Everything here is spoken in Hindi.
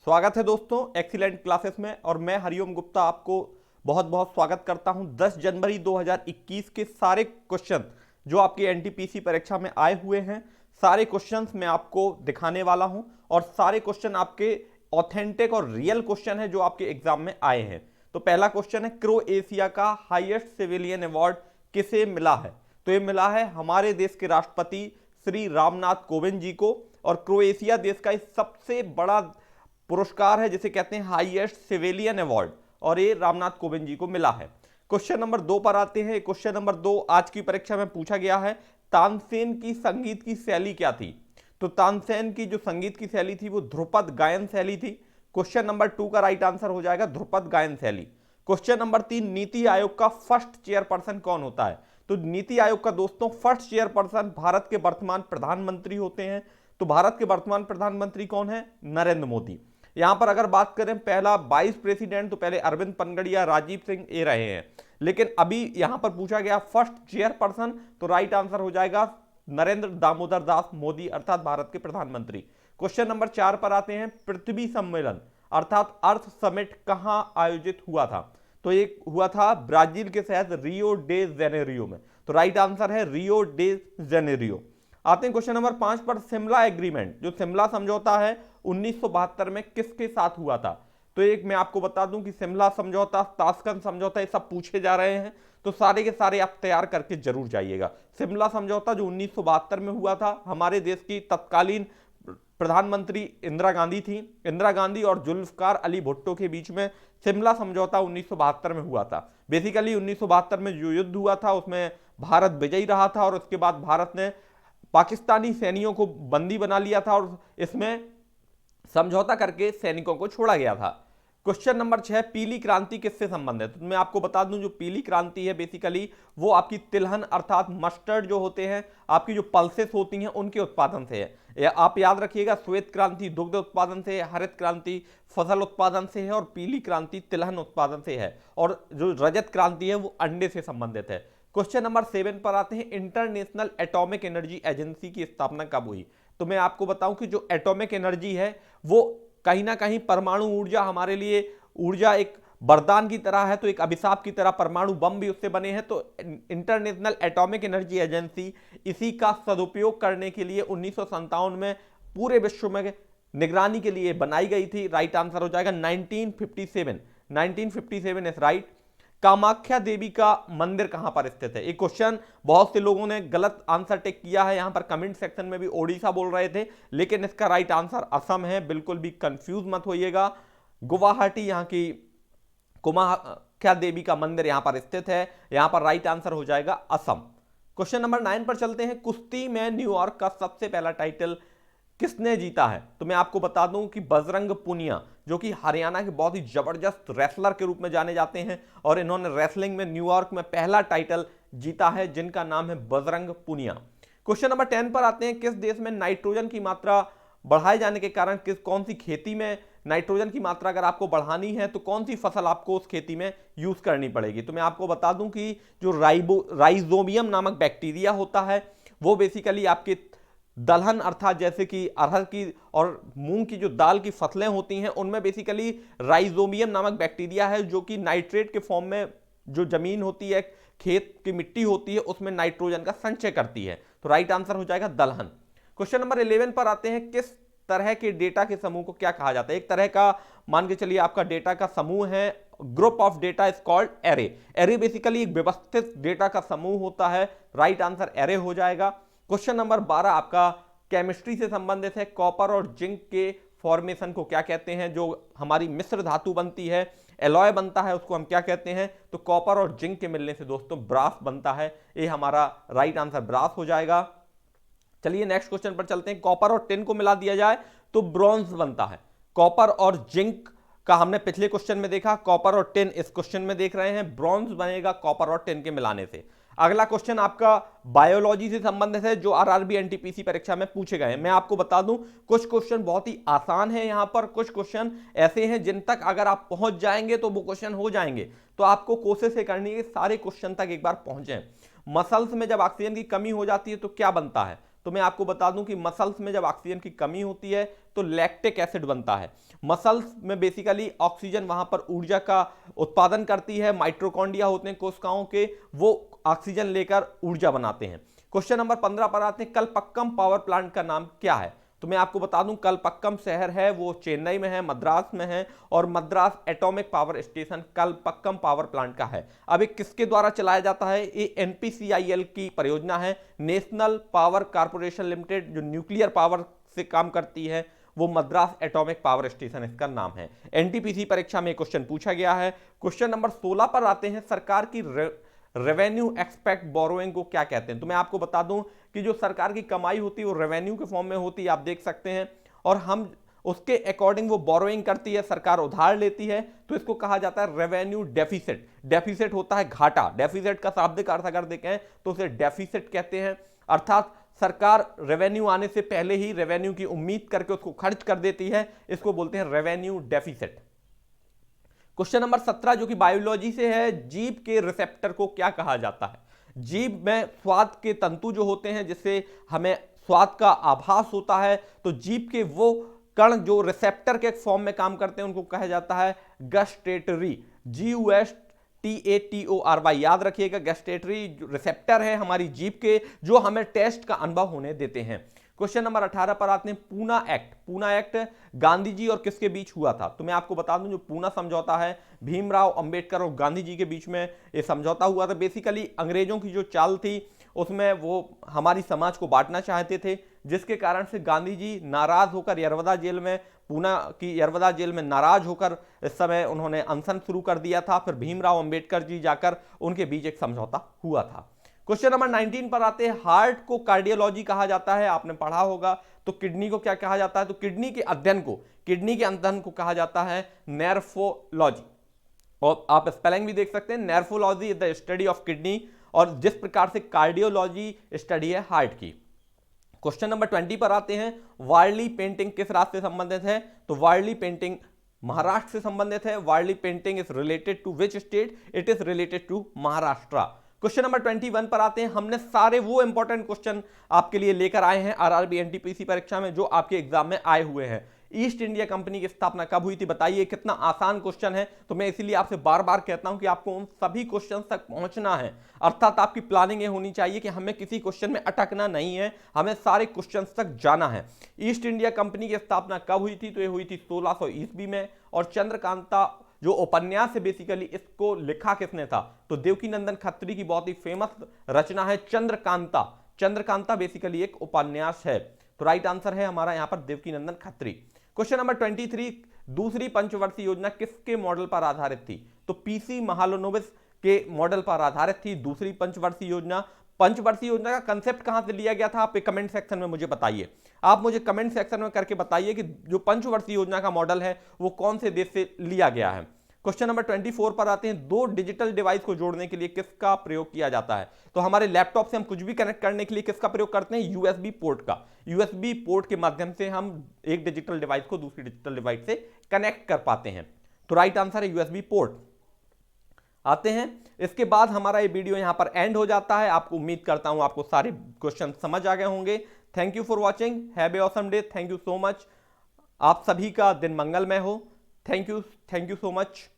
स्वागत है दोस्तों एक्सीलेंट क्लासेस में। और मैं हरिओम गुप्ता आपको बहुत बहुत स्वागत करता हूं। 10 जनवरी 2021 के सारे क्वेश्चन जो आपके एनटीपीसी परीक्षा में आए हुए हैं, सारे क्वेश्चंस मैं आपको दिखाने वाला हूं। और सारे क्वेश्चन आपके ऑथेंटिक और रियल क्वेश्चन है जो आपके एग्जाम में आए हैं। तो पहला क्वेश्चन है, क्रोएशिया का हाईएस्ट सिविलियन अवार्ड किसे मिला है? तो ये मिला है हमारे देश के राष्ट्रपति श्री रामनाथ कोविंद जी को। और क्रोएशिया देश का सबसे बड़ा पुरस्कार है जिसे कहते हैं हाईएस्ट सिविलियन अवार्ड, और ये रामनाथ कोविंद जी को मिला है। क्वेश्चन नंबर 2 पर आते हैं। क्वेश्चन नंबर 2 आज की परीक्षा में पूछा गया है, तानसेन की संगीत की शैली क्या थी? तो तानसेन की जो संगीत की शैली थी वो ध्रुपद गायन शैली थी। क्वेश्चन नंबर 2 का राइट आंसर हो जाएगा ध्रुपद गायन शैली। क्वेश्चन नंबर 3, नीति आयोग का फर्स्ट चेयरपर्सन कौन होता है? तो नीति आयोग का दोस्तों फर्स्ट चेयरपर्सन भारत के वर्तमान प्रधानमंत्री होते हैं। तो भारत के वर्तमान प्रधानमंत्री कौन है? नरेंद्र मोदी। यहां पर अगर बात करें पहला वाइस प्रेसिडेंट, तो पहले अरविंद पनगड़िया, राजीव सिंह ये रहे हैं। लेकिन अभी यहां पर पूछा गया फर्स्ट चेयरपर्सन, तो राइट आंसर हो जाएगा नरेंद्र दामोदर दास मोदी, अर्थात भारत के प्रधानमंत्री। क्वेश्चन नंबर 4 पर आते हैं, पृथ्वी सम्मेलन अर्थात अर्थ समिट कहां आयोजित हुआ था? तो ये हुआ था ब्राजील के शहर रियो डे जेनेरियो में। तो राइट आंसर है रियो डे जेनेरियो। आते हैं क्वेश्चन नंबर 5 पर, शिमला एग्रीमेंट जो शिमला समझौता है 1972 में किसके साथ हुआ था? तो एक मैं आपको बता दूं कि शिमला समझौता, ताशकंद समझौता, ये सब पूछे जा रहे हैं, तो सारे के सारे आप तैयार करके जरूर जाइएगा। शिमला समझौता जो 1972 में हुआ था, हमारे देश की तत्कालीन प्रधानमंत्री इंदिरा गांधी थी। इंदिरा गांधी और जुल्फकार अली भुट्टो के बीच में शिमला समझौता 1972 में हुआ था। बेसिकली 1972 में जो युद्ध हुआ था उसमें भारत विजयी रहा था, और उसके बाद भारत ने पाकिस्तानी सैनिकों को बंदी बना लिया था और इसमें समझौता करके सैनिकों को छोड़ा गया था। क्वेश्चन नंबर 6, पीली क्रांति किससे संबंधित है? तो मैं आपको बता दूं जो पीली क्रांति है बेसिकली वो आपकी तिलहन अर्थात मस्टर्ड जो होते हैं, आपकी जो पल्सेस होती हैं उनके उत्पादन से है। आप याद रखिएगा, श्वेत क्रांति दुग्ध उत्पादन से है, हरित क्रांति फसल उत्पादन से है, और पीली क्रांति तिलहन उत्पादन से है, और जो रजत क्रांति है वो अंडे से संबंधित है। क्वेश्चन नंबर 7 पर आते हैं, इंटरनेशनल एटॉमिक एनर्जी एजेंसी की स्थापना कब हुई? तो मैं आपको बताऊं कि जो एटॉमिक एनर्जी है वो कहीं ना कहीं परमाणु ऊर्जा हमारे लिए ऊर्जा एक वरदान की तरह है, तो एक अभिशाप की तरह परमाणु बम भी उससे बने हैं। तो इंटरनेशनल एटॉमिक एनर्जी एजेंसी इसी का सदुपयोग करने के लिए 1957 में पूरे विश्व में निगरानी के लिए बनाई गई थी। राइट आंसर हो जाएगा 1957। 1957 इज राइट। कामाख्या देवी का मंदिर कहां पर स्थित है? एक क्वेश्चन बहुत से लोगों ने गलत आंसर टिक किया है, यहां पर कमेंट सेक्शन में भी ओडिशा बोल रहे थे, लेकिन इसका राइट आंसर असम है। बिल्कुल भी कंफ्यूज मत होइएगा। गुवाहाटी यहां की कामाख्या देवी का मंदिर यहां पर स्थित है। यहां पर राइट आंसर हो जाएगा असम। क्वेश्चन नंबर 9 पर चलते हैं, कुश्ती में न्यूयॉर्क का सबसे पहला टाइटल किसने जीता है? तो मैं आपको बता दूं कि बजरंग पुनिया जो कि हरियाणा के बहुत ही जबरदस्त रेसलर के रूप में जाने जाते हैं, और इन्होंने रेसलिंग में न्यूयॉर्क में पहला टाइटल जीता है जिनका नाम है बजरंग पुनिया। क्वेश्चन नंबर 10 पर आते हैं, किस देश में नाइट्रोजन की मात्रा बढ़ाए जाने के कारण कौन सी खेती में नाइट्रोजन की मात्रा अगर आपको बढ़ानी है तो कौन सी फसल आपको उस खेती में यूज करनी पड़ेगी? तो मैं आपको बता दूं कि जो राइजोबियम नामक बैक्टीरिया होता है वो बेसिकली आपके दलहन अर्थात जैसे कि अरहर की और मूंग की जो दाल की फसलें होती हैं उनमें बेसिकली राइजोबियम नामक बैक्टीरिया है जो कि नाइट्रेट के फॉर्म में जो जमीन होती है, खेत की मिट्टी होती है, उसमें नाइट्रोजन का संचय करती है। तो राइट आंसर हो जाएगा दलहन। क्वेश्चन नंबर 11 पर आते हैं, किस तरह के डेटा के समूह को क्या कहा जाता है? एक तरह का मान के चलिए आपका डेटा का समूह है, group of data is called array. Array basically एक व्यवस्थित डेटा का समूह होता है। राइट आंसर एरे हो जाएगा। क्वेश्चन नंबर 12 आपका केमिस्ट्री से संबंधित है, कॉपर और जिंक के फॉर्मेशन को क्या कहते हैं? जो हमारी मिश्र धातु बनती है, एलॉय बनता है, उसको हम क्या कहते हैं? तो कॉपर और जिंक के मिलने से दोस्तों ब्रास बनता है। ये हमारा राइट आंसर ब्रास हो जाएगा। चलिए नेक्स्ट क्वेश्चन पर चलते हैं, कॉपर और टिन को मिला दिया जाए तो ब्रॉन्ज बनता है। कॉपर और जिंक का हमने पिछले क्वेश्चन में देखा, कॉपर और टिन इस क्वेश्चन में देख रहे हैं, ब्रॉन्ज बनेगा कॉपर और टिन के मिलाने से। अगला क्वेश्चन आपका बायोलॉजी से संबंधित है जो आरआरबी एनटीपीसी परीक्षा में पूछे गए हैं। मैं आपको बता दूं कुछ क्वेश्चन बहुत ही आसान है, यहां पर कुछ क्वेश्चन ऐसे हैं जिन तक अगर आप पहुंच जाएंगे तो वो क्वेश्चन हो जाएंगे। तो आपको कोशिश ये करनी है कि सारे क्वेश्चन तक एक बार पहुंचे। मसल्स में जब ऑक्सीजन की कमी हो जाती है तो क्या बनता है? तो मैं आपको बता दूं कि मसल्स में जब ऑक्सीजन की कमी होती है तो लैक्टिक एसिड बनता है। मसल्स में बेसिकली ऑक्सीजन वहां पर ऊर्जा का उत्पादन करती है, माइटोकॉन्ड्रिया होते हैं कोशिकाओं के, वो ऑक्सीजन लेकर ऊर्जा बनाते हैं। क्वेश्चन नंबर 15 पर आते हैं, कलपक्कम पावर प्लांट का नाम क्या है? तो मैं आपको बता दूं कलपक्कम शहर है वो चेन्नई में है, मद्रास में है, और Madras atomic power station Kalpakkam power plant का है। अब ये किसके द्वारा चलाया जाता है? ये एनपीसीआईएल की परियोजना है, नेशनल पावर कॉर्पोरेशन लिमिटेड, जो न्यूक्लियर पावर से काम करती है, वो मद्रास एटॉमिक पावर स्टेशन इसका नाम है। एनटीपीसी परीक्षा में क्वेश्चन पूछा गया है। क्वेश्चन नंबर 16 पर आते हैं, सरकार की रेवेन्यू एक्सपेक्ट बोरोइंग को क्या कहते हैं? तो मैं आपको बता दूं कि जो सरकार की कमाई होती है वो रेवेन्यू के फॉर्म में होती है, आप देख सकते हैं, और हम उसके अकॉर्डिंग वो बोरोइंग करती है, सरकार उधार लेती है, तो इसको कहा जाता है रेवेन्यू डेफिसिट। डेफिसिट होता है घाटा, डेफिसिट का शाब्दिक अर्थ अगर देखें तो उसे डेफिसिट कहते हैं, अर्थात सरकार रेवेन्यू आने से पहले ही रेवेन्यू की उम्मीद करके उसको खर्च कर देती है, इसको बोलते हैं रेवेन्यू डेफिसिट। क्वेश्चन नंबर 17 जो कि बायोलॉजी से है, जीभ के रिसेप्टर को क्या कहा जाता है? जीभ में स्वाद के तंतु जो होते हैं जिससे हमें स्वाद का आभास होता है, तो जीभ के वो कण जो रिसेप्टर के फॉर्म में काम करते हैं उनको कहा जाता है गस्टेटरी, GUSTATORY। याद रखिएगा, गस्टेटरी रिसेप्टर है हमारी जीभ के जो हमें टेस्ट का अनुभव होने देते हैं। क्वेश्चन नंबर 18 पर आते हैं, पूना एक्ट। पूना एक्ट गांधी जी और किसके बीच हुआ था? तो मैं आपको बता दूं जो पूना समझौता है भीमराव अंबेडकर और गांधी जी के बीच में ये समझौता हुआ था। बेसिकली अंग्रेजों की जो चाल थी उसमें वो हमारी समाज को बांटना चाहते थे, जिसके कारण से गांधी जी नाराज होकर यरवदा जेल में, पूना की यरवदा जेल में नाराज होकर इस समय उन्होंने अनशन शुरू कर दिया था। फिर भीमराव अंबेडकर जी जाकर उनके बीच एक समझौता हुआ था। क्वेश्चन नंबर 19 पर आते हैं, हार्ट को कार्डियोलॉजी कहा जाता है, आपने पढ़ा होगा। तो किडनी को क्या कहा जाता है? तो किडनी के अध्ययन को कहा जाता है नेफ्रोलॉजी, और आप स्पेलिंग भी देख सकते हैं, nephrology is the study of kidney, और जिस प्रकार से कार्डियोलॉजी स्टडी है हार्ट की। क्वेश्चन नंबर 20 पर आते हैं, वारली पेंटिंग किस राज्य से संबंधित है? तो वारली पेंटिंग महाराष्ट्र से संबंधित है। Warli painting is related to which state? It is related to Maharashtra. Question number 21 पर आते हैं, हमने सारे वो इंपॉर्टेंट क्वेश्चन आपके लिए लेकर आए हैं आरआरबी एनटीपीसी परीक्षा में जो आपके एग्जाम में आए हुए हैं। ईस्ट इंडिया कंपनी की स्थापना कब हुई थी बताइए? कितना आसान क्वेश्चन है, तो मैं इसीलिए आपसे बार बार कहता हूं कि आपको उन सभी क्वेश्चन तक पहुंचना है, अर्थात आपकी प्लानिंग ये होनी चाहिए कि हमें किसी क्वेश्चन में अटकना नहीं है, हमें सारे क्वेश्चन तक जाना है। ईस्ट इंडिया कंपनी की स्थापना कब हुई थी? तो ये हुई थी 1600 ईस्वी में। और चंद्रकांता जो उपन्यास है बेसिकली इसको लिखा किसने था? तो देवकीनंदन खत्री की बहुत ही फेमस रचना है चंद्रकांता। चंद्रकांता बेसिकली एक उपन्यास है, तो राइट आंसर है हमारा यहां पर देवकीनंदन खत्री। क्वेश्चन नंबर 23, दूसरी पंचवर्षीय योजना किसके मॉडल पर आधारित थी? तो पीसी महालनोबिस के मॉडल पर आधारित थी दूसरी पंचवर्षीय योजना। पंचवर्षीय योजना का कंसेप्ट कहां से लिया गया था? आप कमेंट सेक्शन में मुझे बताइए, आप मुझे कमेंट सेक्शन में करके बताइए कि जो पंचवर्षीय योजना का मॉडल है वो कौन से देश से लिया गया है। क्वेश्चन नंबर 24 पर आते हैं, दो डिजिटल डिवाइस को जोड़ने के लिए किसका प्रयोग किया जाता है? तो हमारे लैपटॉप से हम कुछ भी कनेक्ट करने के लिए किसका प्रयोग करते हैं? यूएसबी पोर्ट का। यूएसबी पोर्ट के माध्यम से हम एक डिजिटल डिवाइस को दूसरी डिजिटल डिवाइस से कनेक्ट कर पाते हैं, तो राइट आंसर है यूएसबी पोर्ट। आते हैं, इसके बाद हमारा ये वीडियो यहां पर एंड हो जाता है। आपको उम्मीद करता हूं आपको सारे क्वेश्चन समझ आ गए होंगे। Thank you for watching, have a awesome day, thank you so much. आप सभी का दिन मंगलमय हो। Thank you so much.